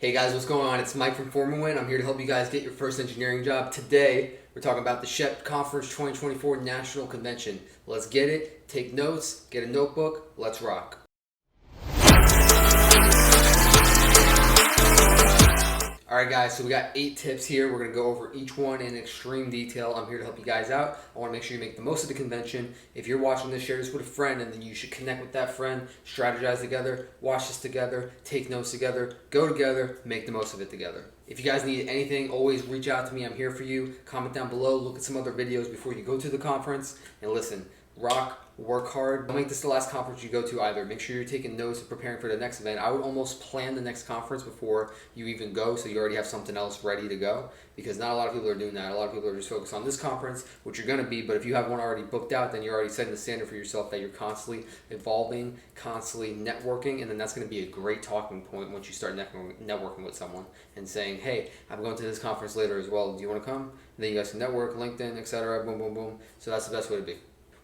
Hey guys, what's going on? It's Mike from Formerwin. I'm here to help you guys get your first engineering job. Today, we're talking about the SHPE Conference 2024 National Convention. Let's get it, take notes, get a notebook, let's rock. Alright guys, so we got 8 tips here. We're going to go over each one in extreme detail. I'm here to help you guys out. I want to make sure you make the most of the convention. If you're watching this, share this with a friend, and then you should connect with that friend, strategize together, watch this together, take notes together, go together, make the most of it together. If you guys need anything, always reach out to me. I'm here for you. Comment down below, look at some other videos before you go to the conference, and listen, rock, work hard. Don't make this the last conference you go to either. Make sure you're taking notes and preparing for the next event. I would almost plan the next conference before you even go, so you already have something else ready to go, because not a lot of people are doing that. A lot of people are just focused on this conference, which you're going to be, but if you have one already booked out, then you're already setting the standard for yourself that you're constantly evolving, constantly networking, and then that's going to be a great talking point once you start networking with someone and saying, hey, I'm going to this conference later as well. Do you want to come? And then you guys can network, LinkedIn, etc. Boom, boom, boom. So that's the best way to be.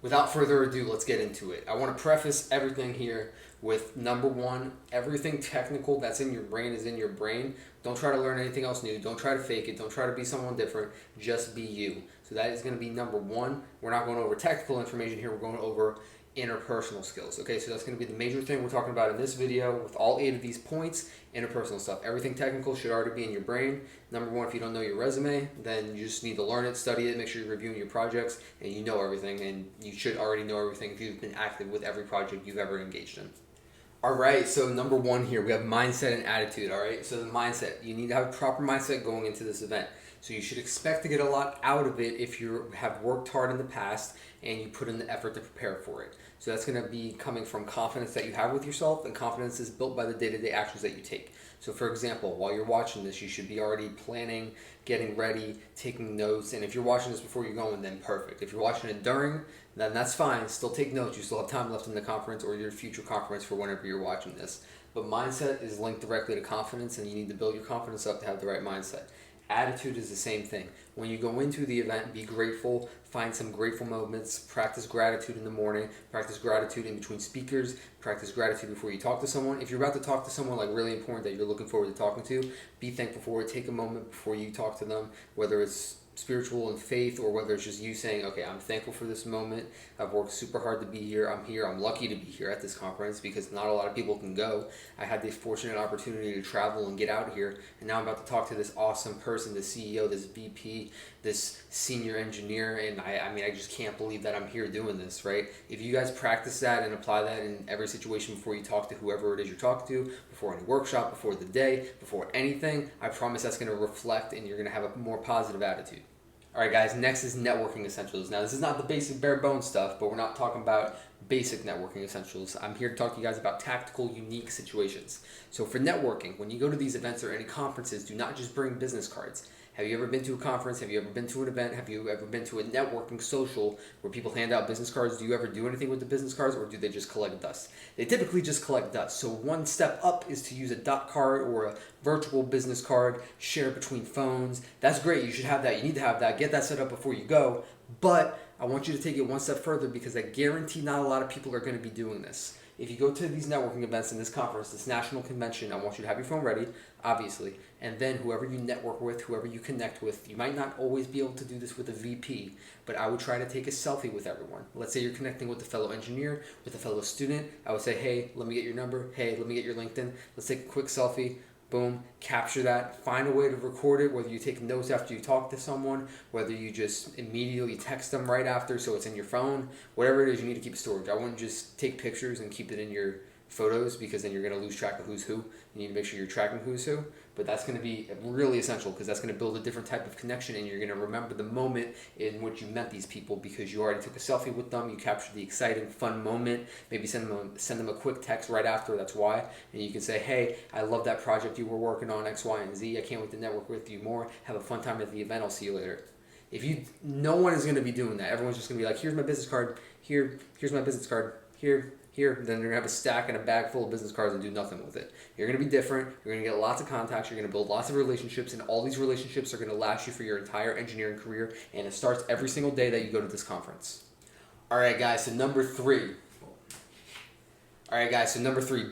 Without further ado, let's get into it. I want to preface everything here with number one, everything technical that's in your brain is in your brain. Don't try to learn anything else new. Don't try to fake it. Don't try to be someone different. Just be you. So that is going to be number one. We're not going over technical information here. We're going over interpersonal skills. Okay, so that's going to be the major thing we're talking about in this video with all 8 of these points. Interpersonal stuff. Everything technical should already be in your brain. Number one, if you don't know your resume, then you just need to learn it, study it, make sure you're reviewing your projects, and you know everything, and you should already know everything if you've been active with every project you've ever engaged in. Alright, so number one here, we have mindset and attitude, alright? So the mindset, you need to have a proper mindset going into this event. So you should expect to get a lot out of it if you have worked hard in the past and you put in the effort to prepare for it. So that's going to be coming from confidence that you have with yourself, and confidence is built by the day-to-day actions that you take. So for example, while you're watching this, you should be already planning, getting ready, taking notes, and if you're watching this before you're going, then perfect. If you're watching it during, then that's fine. Still take notes. You still have time left in the conference or your future conference for whenever you're watching this. But mindset is linked directly to confidence, and you need to build your confidence up to have the right mindset. Attitude is the same thing. When you go into the event, be grateful, find some grateful moments, practice gratitude in the morning, practice gratitude in between speakers, practice gratitude before you talk to someone. If you're about to talk to someone like really important that you're looking forward to talking to, be thankful for it. Take a moment before you talk to them, whether it's spiritual and faith or whether it's just you saying, okay, I'm thankful for this moment. I've worked super hard to be here. I'm lucky to be here at this conference because not a lot of people can go. I had this fortunate opportunity to travel and get out here, and now I'm about to talk to this awesome person, this CEO, this VP, this senior engineer, and I just can't believe that I'm here doing this, right? If you guys practice that and apply that in every situation before you talk to whoever it is you're talking to, before any workshop, before the day, before anything, I promise that's going to reflect and you're going to have a more positive attitude. Alright guys, next is networking essentials. Now this is not the basic bare bones stuff, but we're not talking about basic networking essentials. I'm here to talk to you guys about tactical, unique situations. So for networking, when you go to these events or any conferences, do not just bring business cards. Have you ever been to a conference? Have you ever been to an event? Have you ever been to a networking social where people hand out business cards? Do you ever do anything with the business cards, or do they just collect dust? They typically just collect dust. So one step up is to use a dot card or a virtual business card, share it between phones. That's great. You should have that. You need to have that. Get that set up before you go. But I want you to take it one step further because I guarantee not a lot of people are going to be doing this. If you go to these networking events in this conference, this national convention, I want you to have your phone ready, obviously, and then whoever you network with, whoever you connect with, you might not always be able to do this with a VP, but I would try to take a selfie with everyone. Let's say you're connecting with a fellow engineer, with a fellow student. I would say, hey, let me get your number. Hey, let me get your LinkedIn. Let's take a quick selfie. Boom, capture that, find a way to record it, whether you take notes after you talk to someone, whether you just immediately text them right after so it's in your phone, whatever it is, you need to keep storage. I wouldn't just take pictures and keep it in your photos because then you're going to lose track of who's who. You need to make sure you're tracking who's who, but that's going to be really essential because that's going to build a different type of connection, and you're going to remember the moment in which you met these people because you already took a selfie with them, you captured the exciting, fun moment, maybe send them a quick text right after, that's why, and you can say, hey, I love that project you were working on, X, Y, and Z, I can't wait to network with you more, have a fun time at the event, I'll see you later. No one is going to be doing that. Everyone's just going to be like, here's my business card, here's my business card, here, then they're going to have a stack and a bag full of business cards and do nothing with it. You're going to be different. You're going to get lots of contacts. You're going to build lots of relationships, and all these relationships are going to last you for your entire engineering career, and it starts every single day that you go to this conference. All right, guys, so number three,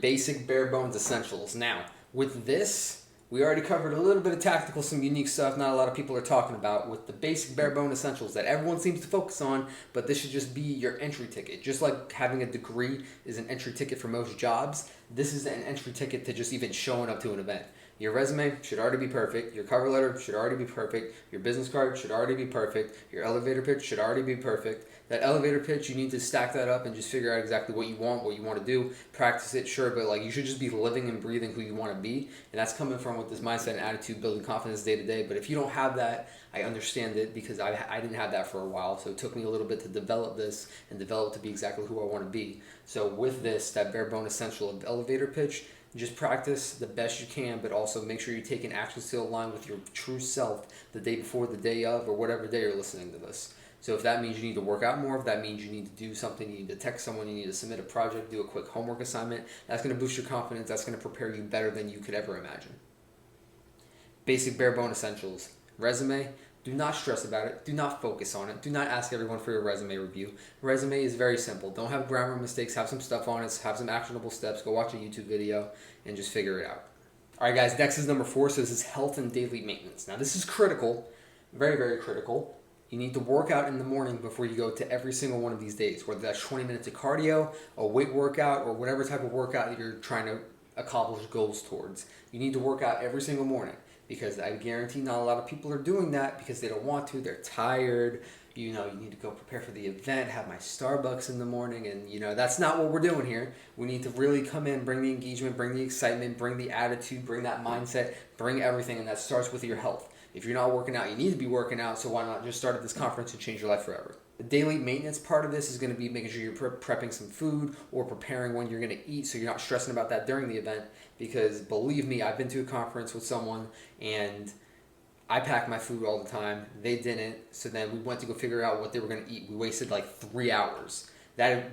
basic bare bones essentials. Now, with this, We already covered a little bit of tactical, some unique stuff not a lot of people are talking about with the basic Barebone essentials that everyone seems to focus on, but this should just be your entry ticket. Just like having a degree is an entry ticket for most jobs, this is an entry ticket to just even showing up to an event. Your resume should already be perfect. Your cover letter should already be perfect. Your business card should already be perfect. Your elevator pitch should already be perfect. That elevator pitch, you need to stack that up and just figure out exactly what you want to do. Practice it, sure, but like you should just be living and breathing who you want to be. And that's coming from with this mindset and attitude, building confidence day to day. But if you don't have that, I understand it because I didn't have that for a while. So it took me a little bit to develop this and develop to be exactly who I want to be. So with this, that Barebone essential of elevator pitch, just practice the best you can, but also make sure you're taking actions to align with your true self the day before, the day of, or whatever day you're listening to this. So if that means you need to work out more, if that means you need to do something, you need to text someone, you need to submit a project, do a quick homework assignment, that's going to boost your confidence, that's going to prepare you better than you could ever imagine. Basic Barebone essentials. Resume. Do not stress about it. Do not focus on it. Do not ask everyone for your resume review. Resume is very simple. Don't have grammar mistakes. Have some stuff on it. Have some actionable steps. Go watch a YouTube video and just figure it out. All right, guys. Next is number 4. So this is health and daily maintenance. Now, this is critical. Very, very critical. You need to work out in the morning before you go to every single one of these days, whether that's 20 minutes of cardio, a weight workout, or whatever type of workout that you're trying to accomplish goals towards. You need to work out every single morning. Because I guarantee not a lot of people are doing that because they don't want to. They're tired. You need to go prepare for the event, have my Starbucks in the morning. And, that's not what we're doing here. We need to really come in, bring the engagement, bring the excitement, bring the attitude, bring that mindset, bring everything. And that starts with your health. If you're not working out, you need to be working out. So why not just start at this conference and change your life forever? The daily maintenance part of this is going to be making sure you're prepping some food or preparing when you're going to eat so you're not stressing about that during the event. Because believe me, I've been to a conference with someone and I pack my food all the time. They didn't. So then we went to go figure out what they were going to eat. We wasted like 3 hours.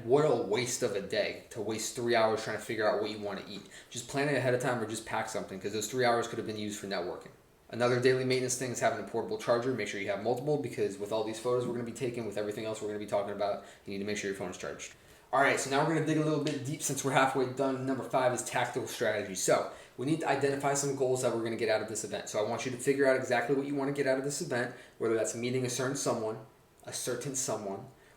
What a waste of a day to waste 3 hours trying to figure out what you want to eat. Just plan it ahead of time or just pack something because those 3 hours could have been used for networking. Another daily maintenance thing is having a portable charger. Make sure you have multiple because with all these photos we're going to be taking, with everything else we're going to be talking about, you need to make sure your phone is charged. All right, so now we're going to dig a little bit deep since we're halfway done. Number 5 is tactical strategy. So we need to identify some goals that we're going to get out of this event. So I want you to figure out exactly what you want to get out of this event, whether that's meeting a certain someone,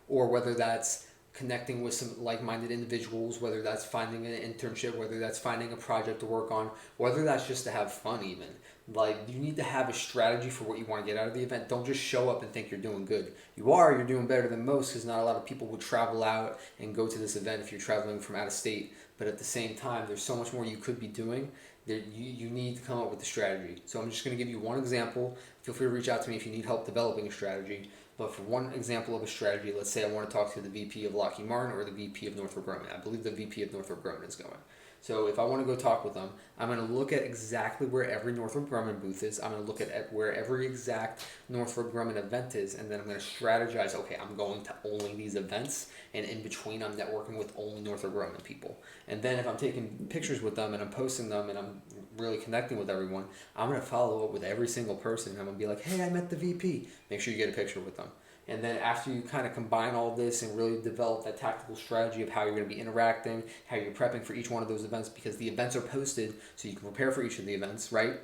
or whether that's connecting with some like-minded individuals, whether that's finding an internship, whether that's finding a project to work on, whether that's just to have fun even. Like, you need to have a strategy for what you want to get out of the event. Don't just show up and think you're doing good. You're doing better than most because not a lot of people would travel out and go to this event if you're traveling from out of state. But at the same time, there's so much more you could be doing that you need to come up with a strategy. So I'm just going to give you one example. Feel free to reach out to me if you need help developing a strategy. But for one example of a strategy, let's say I want to talk to the VP of Lockheed Martin or the VP of Northrop Grumman. I believe the VP of Northrop Grumman is going. So if I want to go talk with them, I'm going to look at exactly where every Northrop Grumman booth is. I'm going to look at where every exact Northrop Grumman event is, and then I'm going to strategize, okay, I'm going to only these events, and in between I'm networking with only Northrop Grumman people. And then if I'm taking pictures with them and I'm posting them and I'm really connecting with everyone, I'm going to follow up with every single person. And I'm going to be like, hey, I met the VP. Make sure you get a picture with them. And then after you kind of combine all this and really develop that tactical strategy of how you're going to be interacting, how you're prepping for each one of those events, because the events are posted so you can prepare for each of the events, right?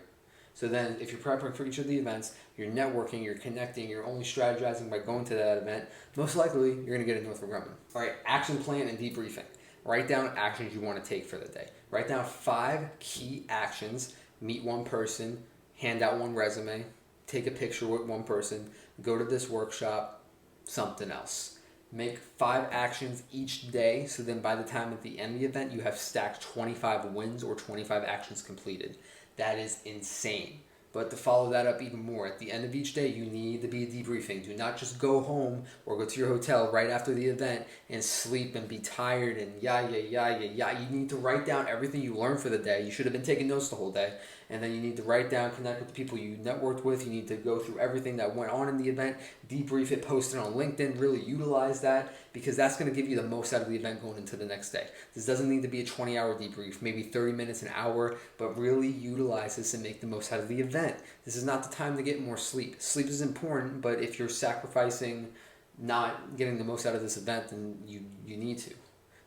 So then if you're prepping for each of the events, you're networking, you're connecting, you're only strategizing by going to that event, most likely you're going to get a Northrop Grumman. All right, action plan and debriefing. Write down actions you want to take for the day. Write down 5 key actions. Meet one person, hand out one resume, take a picture with one person, go to this workshop, something else. Make 5 actions each day, so then by the time at the end of the event, you have stacked 25 wins or 25 actions completed. That is insane. But to follow that up even more, at the end of each day, you need to be debriefing. Do not just go home or go to your hotel right after the event and sleep and be tired and You need to write down everything you learned for the day. You should have been taking notes the whole day. And then you need to write down, connect with the people you networked with. You need to go through everything that went on in the event, debrief it, post it on LinkedIn, really utilize that because that's going to give you the most out of the event going into the next day. This doesn't need to be a 20-hour debrief, maybe 30 minutes, an hour, but really utilize this and make the most out of the event. This is not the time to get more sleep. Sleep is important, but if you're sacrificing not getting the most out of this event, then you need to.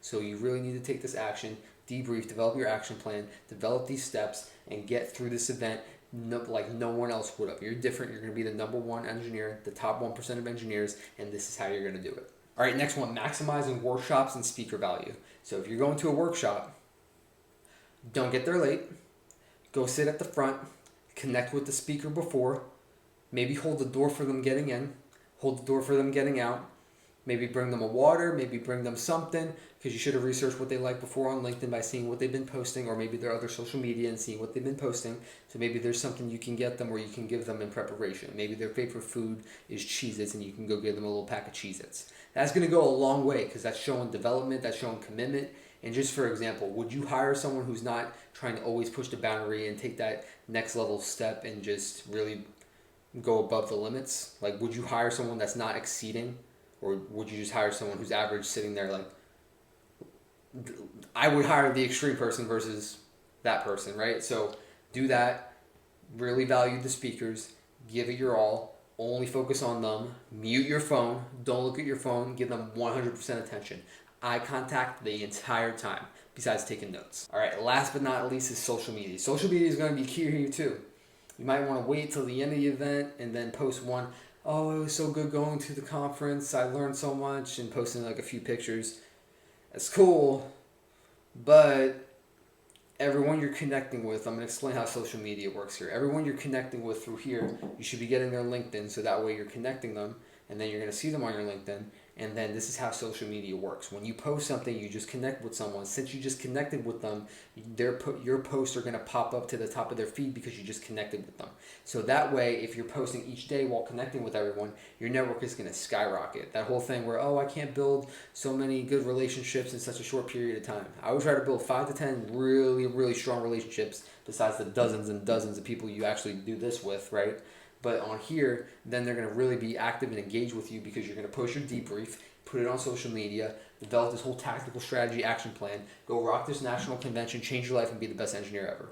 So you really need to take this action, debrief, develop your action plan, develop these steps, and get through this event like no one else would have. You're different. You're going to be the number one engineer, the top 1% of engineers, and this is how you're going to do it. All right, next one, maximizing workshops and speaker value. So if you're going to a workshop, don't get there late. Go sit at the front, connect with the speaker before, maybe hold the door for them getting in, hold the door for them getting out, maybe bring them a water, maybe bring them something, because you should have researched what they like before on LinkedIn by seeing what they've been posting, or maybe their other social media and seeing what they've been posting. So maybe there's something you can get them or you can give them in preparation. Maybe their favorite food is Cheez-Its and you can go give them a little pack of Cheez-Its. That's going to go a long way because that's showing development, that's showing commitment. And just for example, would you hire someone who's not trying to always push the boundary and take that next level step and just really go above the limits? Like, would you hire someone that's not exceeding? Or would you just hire someone who's average sitting there like, I would hire the extreme person versus that person, right? So do that, really value the speakers, give it your all, only focus on them, mute your phone, don't look at your phone, give them 100% attention. Eye contact the entire time, besides taking notes. All right, last but not least is social media. Social media is going to be key here too. You might want to wait till the end of the event and then post one, oh, it was so good going to the conference, I learned so much, and posting like a few pictures. That's cool, but everyone you're connecting with, I'm going to explain how social media works here. Everyone you're connecting with through here, you should be getting their LinkedIn, so that way you're connecting them, and then you're going to see them on your LinkedIn. And then this is how social media works. When you post something, you just connect with someone. Since you just connected with them, your posts are going to pop up to the top of their feed because you just connected with them. So that way, if you're posting each day while connecting with everyone, your network is going to skyrocket. That whole thing where, oh, I can't build so many good relationships in such a short period of time. I would try to build 5 to 10 really, really strong relationships besides the dozens and dozens of people you actually do this with, right? But on here, then they're going to really be active and engaged with you because you're going to post your debrief, put it on social media, develop this whole tactical strategy action plan, go rock this national convention, change your life, and be the best engineer ever.